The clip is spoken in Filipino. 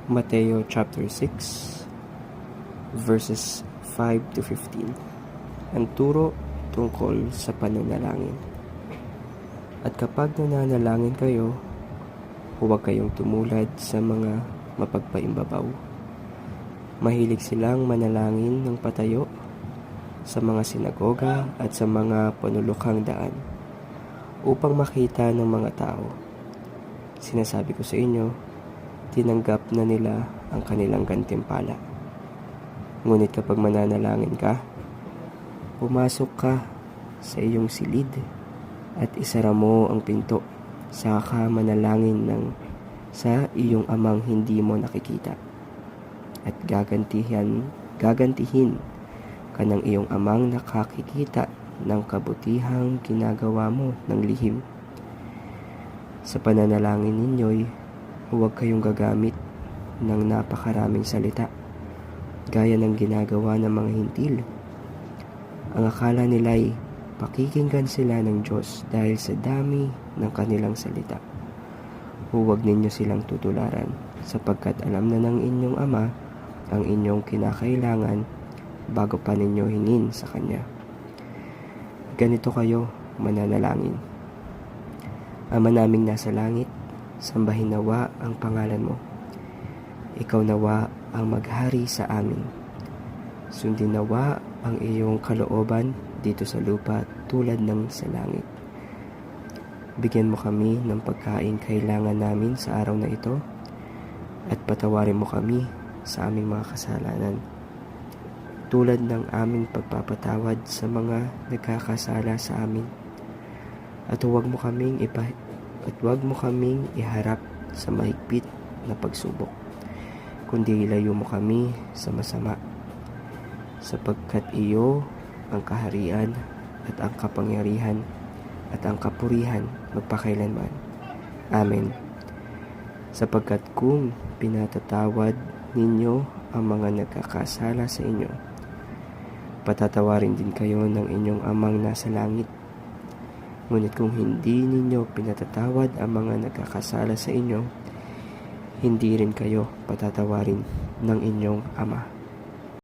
Mateo chapter 6 verses 5 to 15. Ang turo tungkol sa pananalangin. At kapag nananalangin kayo, huwag kayong tumulad sa mga mapagpaimbabaw. Mahilig silang manalangin ng patayo sa mga sinagoga at sa mga panulukhang daan upang makita ng mga tao. Sinasabi ko sa inyo, tinanggap na nila ang kanilang gantimpala. Ngunit kapag mananalangin ka, pumasok ka sa iyong silid at isara mo ang pinto, saka manalangin sa iyong amang hindi mo nakikita. At gagantihin ka ng iyong amang nakakikita ng kabutihang ginagawa mo ng lihim. Sa pananalangin ninyo'y huwag kayong gagamit ng napakaraming salita, gaya ng ginagawa ng mga hintil. Ang akala nila'y pakikinggan sila ng Diyos dahil sa dami ng kanilang salita. Huwag ninyo silang tutularan, sapagkat alam na ng inyong Ama ang inyong kinakailangan bago pa ninyo hingin sa Kanya. Ganito kayo mananalangin: Ama naming nasa langit, sambahin nawa ang pangalan mo. Ikaw nawa ang maghari sa amin. Sundin nawa ang iyong kalooban dito sa lupa tulad ng sa langit. Bigyan mo kami ng pagkain kailangan namin sa araw na ito, at patawarin mo kami sa aming mga kasalanan, tulad ng aming pagpapatawad sa mga nagkakasala sa amin. At huwag mo kaming iharap sa mahigpit na pagsubok, kundi ilayo mo kami sa masama, sapagkat iyo ang kaharian at ang kapangyarihan at ang kapurihan magpakailanman. Amen. Sapagkat kung pinatatawad ninyo ang mga nagkakasala sa inyo, patatawarin din kayo ng inyong amang nasa langit. Ngunit kung hindi ninyo pinatatawad ang mga nagkakasala sa inyo, hindi rin kayo patatawarin ng inyong Ama.